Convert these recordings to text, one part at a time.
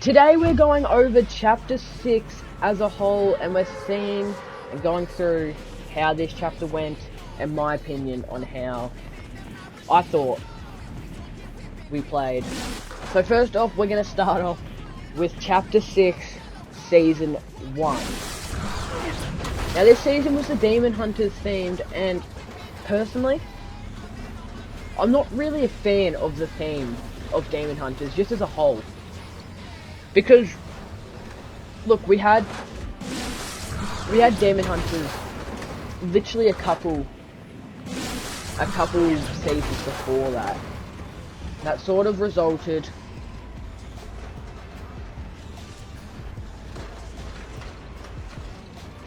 Today we're going over chapter 6 as a whole, and we're seeing and going through how this chapter went and my opinion on how I thought we played. So first off, we're going to start off with chapter 6, season 1. Now this season was the Demon Hunters themed, and personally, I'm not really a fan of the theme of Demon Hunters, just as a whole. Because, look, we had Demon Hunters literally a couple seasons before that. That sort of resulted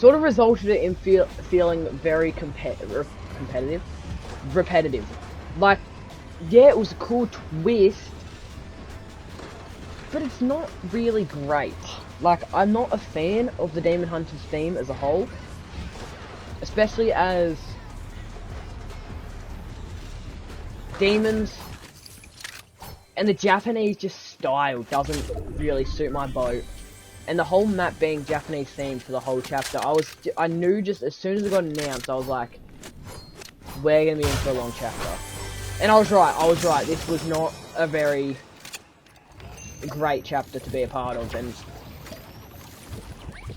in feeling very repetitive. Like, yeah, it was a cool twist, but it's not really great. Like, I'm not a fan of the Demon Hunters theme as a whole, especially as demons and the Japanese just style doesn't really suit my boat. And the whole map being Japanese themed for the whole chapter, I knew just as soon as it got announced, I was like, we're gonna be in for a long chapter. And I was right, this was not a very great chapter to be a part of. And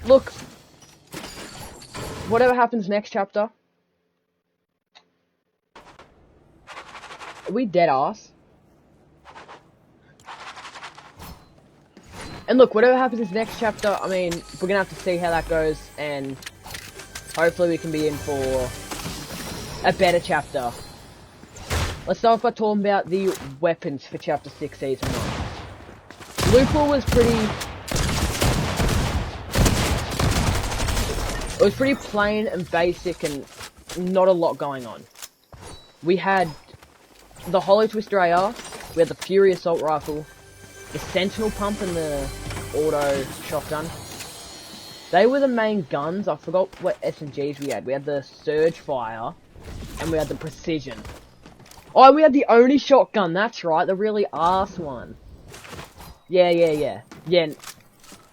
look, whatever happens next chapter, are we dead ass? And look, whatever happens in this next chapter, I mean, we're gonna have to see how that goes, and hopefully we can be in for a better chapter. Let's start off by talking about the weapons for chapter 6, season 1. Loophole was pretty plain and basic and not a lot going on. We had the Hollow Twister AR, we had the Fury Assault Rifle, the Sentinel Pump and the Auto Shotgun. They were the main guns. I forgot what SMGs we had. We had the Surge Fire, and we had the Precision. Oh, we had the Oni Shotgun, that's right, the really arse one. Yeah.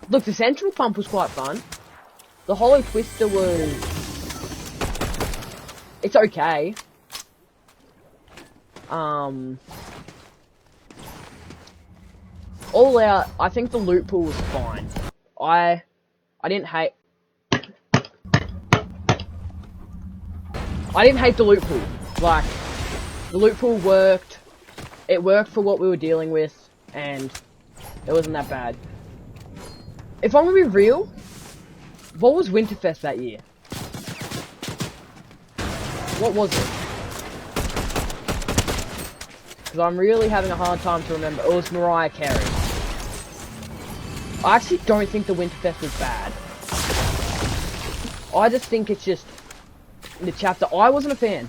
Look, the Sentinel Pump was quite fun. The Hollow Twister it's okay. All out, I think the loot pool was fine. I didn't hate the loot pool. Like, the loot pool worked. It worked for what we were dealing with, and it wasn't that bad. If I'm gonna be real, what was Winterfest that year? What was it? Because I'm really having a hard time to remember. It was Mariah Carey. I actually don't think the Winterfest was bad. I just think it's just the chapter. I wasn't a fan.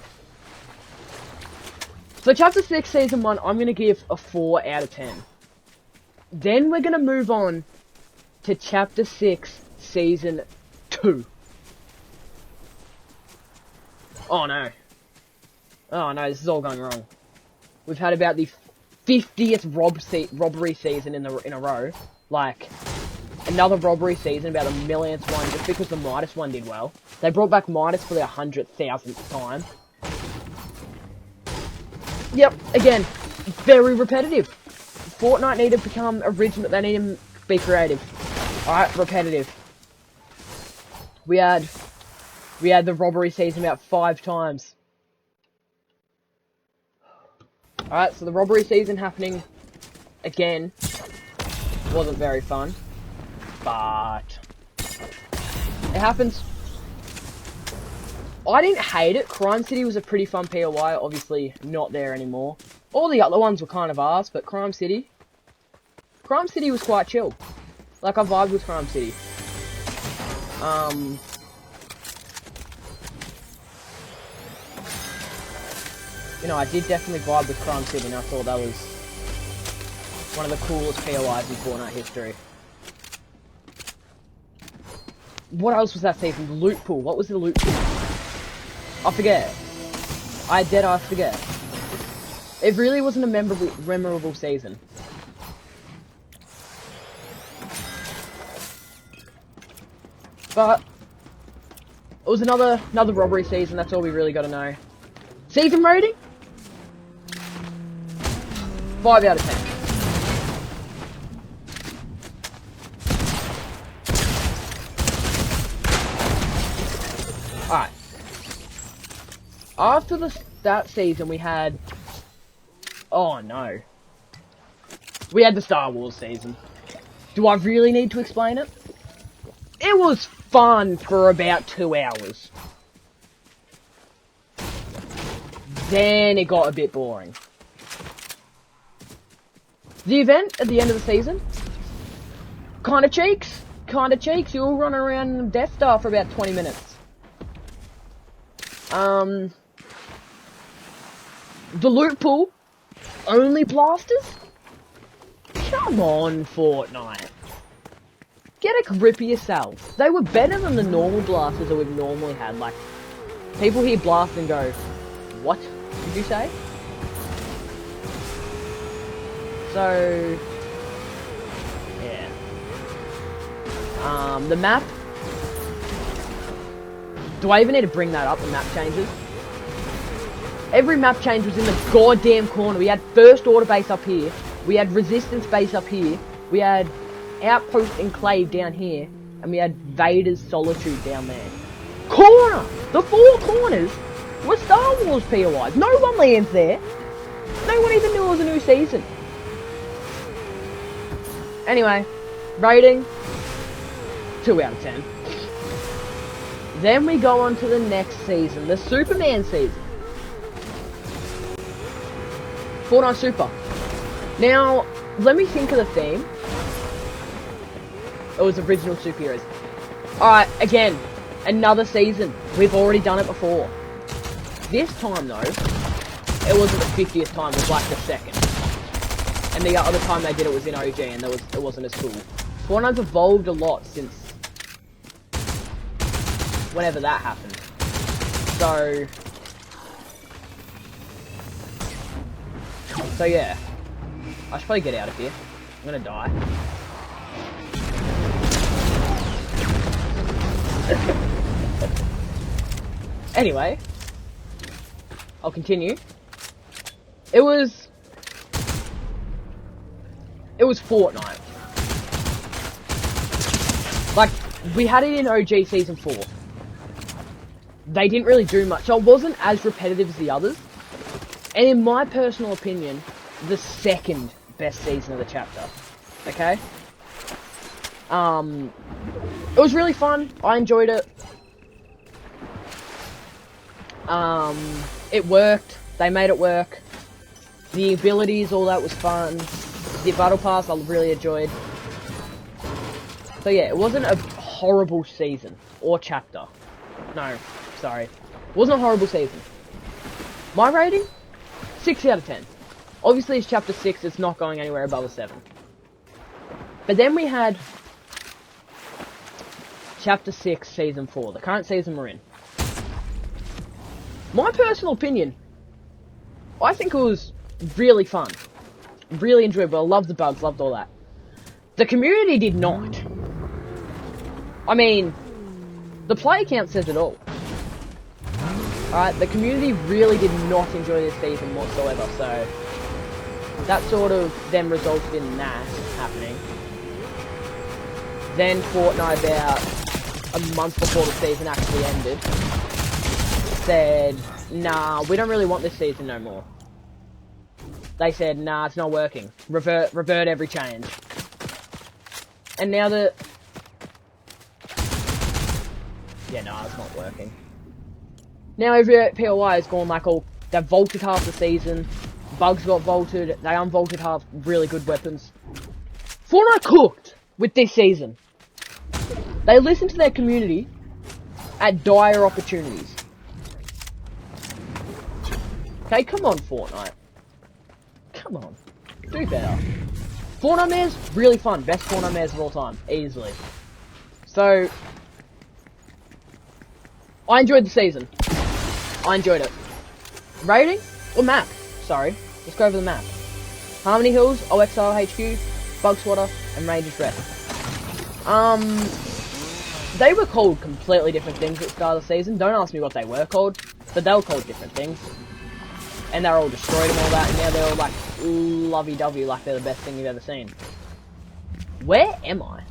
So chapter 6, season 1, I'm going to give a 4 out of 10. Then we're going to move on to chapter 6, season 2. Oh no, this is all going wrong. We've had about the 50th robbery season in a row. Like, another robbery season, about the millionth one, just because the Midas one did well. They brought back Midas for their 100,000th time. Yep, again, very repetitive. Fortnite need to become original, they need to be creative. Alright, repetitive. We had the robbery season about 5 times. Alright, so the robbery season happening again wasn't very fun, but it happens. I didn't hate it. Crime City was a pretty fun POI, obviously not there anymore. All the other ones were kind of arse, but Crime City was quite chill. Like, I vibed with Crime City. You know, I did definitely vibe with Crime City, and I thought that was one of the coolest POIs in Fortnite history. What else was that season? The loot pool. What was the loot pool? I forget. I forget. It really wasn't a memorable season. But it was another robbery season. That's all we really got to know. Season rating? 5 out of 10. Alright. After that season, we had... Oh, no. We had the Star Wars season. Do I really need to explain it? It was fun for about 2 hours. Then it got a bit boring. The event at the end of the season? Kinda cheeks. Kinda cheeks. You all run around Death Star for about 20 minutes. The loot pool? Only blasters? Come on, Fortnite. Get a grip of yourself. They were better than the normal blasters that we've normally had. Like, people hear blast and go, what did you say? So, yeah. The map. Do I even need to bring that up, the map changes? Every map change was in the goddamn corner. We had First Order base up here. We had Resistance base up here. We had Outpost Enclave down here. And we had Vader's Solitude down there. Corner! The 4 corners were Star Wars POIs. No one lands there. No one even knew it was a new season. Anyway, rating 2 out of 10. Then we go on to the next season, the Superman season. Fortnite Super. Now, let me think of the theme. It was original superheroes. Alright, again, another season. We've already done it before. This time, though, it wasn't the 50th time, it was like the 2nd. And the other time they did it was in OG, and it wasn't as cool. Fortnite's evolved a lot since whenever that happened. So yeah. I should probably get out of here. I'm gonna die. Anyway, I'll continue. It was Fortnite. Like, we had it in OG Season 4. They didn't really do much, so it wasn't as repetitive as the others. And in my personal opinion, the second best season of the chapter. Okay? It was really fun. I enjoyed it. It worked. They made it work. The abilities, all that was fun. The Battle Pass, I really enjoyed. So yeah, it wasn't a horrible season. Or chapter. No, sorry. It wasn't a horrible season. My rating? 6 out of 10. Obviously, it's chapter 6. It's not going anywhere above a 7. But then we had chapter 6, season 4. The current season we're in. My personal opinion, I think it was really fun. Really enjoyable. I loved the bugs, loved all that. The community did not. I mean, the player count says it all. Alright, the community really did not enjoy this season whatsoever, so that sort of then resulted in that happening. Then Fortnite, about a month before the season actually ended, said, nah, we don't really want this season no more. They said, nah, it's not working. Revert every change. And now that... Yeah, nah, it's not working. Now every POI has gone like all... They've vaulted half the season. Bugs got vaulted. They unvaulted half really good weapons. Fortnite cooked with this season. They listened to their community at dire opportunities. Okay, come on, Fortnite. Come on. Do better. Fortnite Mares, really fun. Best Fortnite Mares of all time. Easily. So, I enjoyed the season. I enjoyed it. Rating? Or map? Sorry. Let's go over the map. Harmony Hills, OXR HQ, Bug Swatter, and Rangers Rest. they were called completely different things at the start of the season. Don't ask me what they were called, but they were called different things. And they're all destroyed and all that, and now they're all like lovey-dovey, like they're the best thing you've ever seen. Where am I?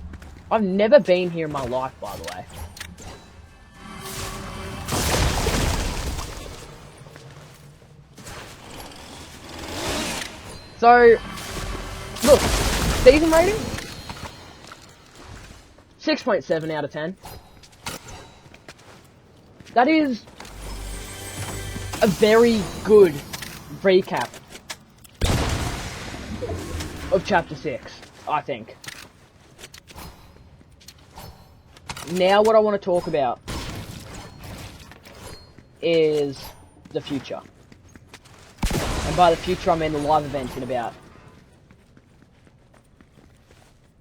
I've never been here in my life, by the way. So, look, season rating? 6.7 out of 10. That is a very good recap of Chapter 6, I think. Now what I want to talk about is the future. And by the future I mean the live event in about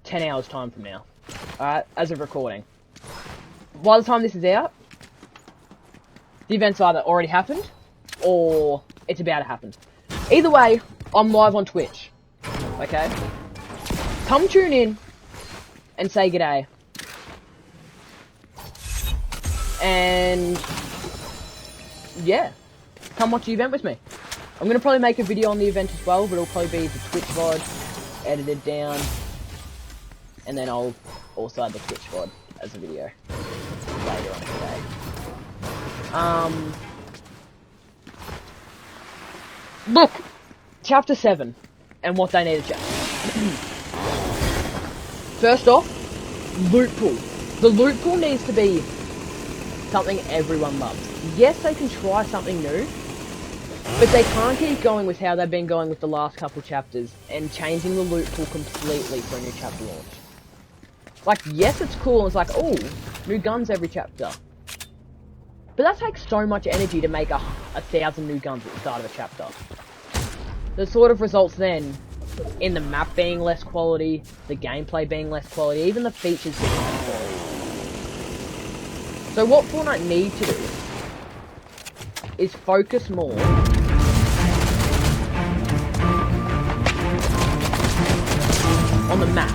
10 hours time from now. Alright, as of recording. By the time this is out, the event's either already happened, or it's about to happen. Either way, I'm live on Twitch. Okay? Come tune in and say g'day. And yeah, come watch the event with me. I'm going to probably make a video on the event as well, but it'll probably be the Twitch VOD, edited down, and then I'll also add the Twitch VOD as a video later on today. Look, Chapter 7, and what they need to change. First off, loot pool. The loot pool needs to be something everyone loves. Yes, they can try something new, but they can't keep going with how they've been going with the last couple chapters and changing the loot pool completely for a new chapter launch. Like, yes, it's cool, it's like, oh, new guns every chapter. But that takes so much energy to make 1,000 new guns at the start of a chapter. The sort of results then in the map being less quality, the gameplay being less quality, even the features being less quality. So what Fortnite need to do is focus more on the map.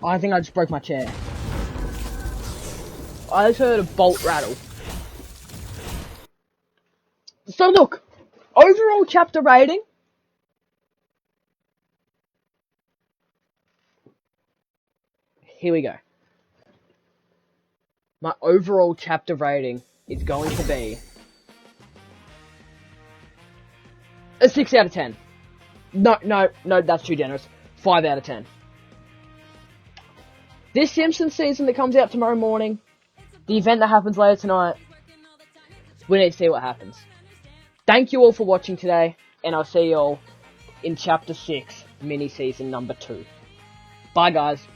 I think I just broke my chair. I just heard a bolt rattle. So look, overall chapter rating. Here we go. My overall chapter rating is going to be a 6 out of 10. No, that's too generous. 5 out of 10. This Simpsons season that comes out tomorrow morning, the event that happens later tonight, we need to see what happens. Thank you all for watching today, and I'll see you all in Chapter 6, mini-season number 2. Bye, guys.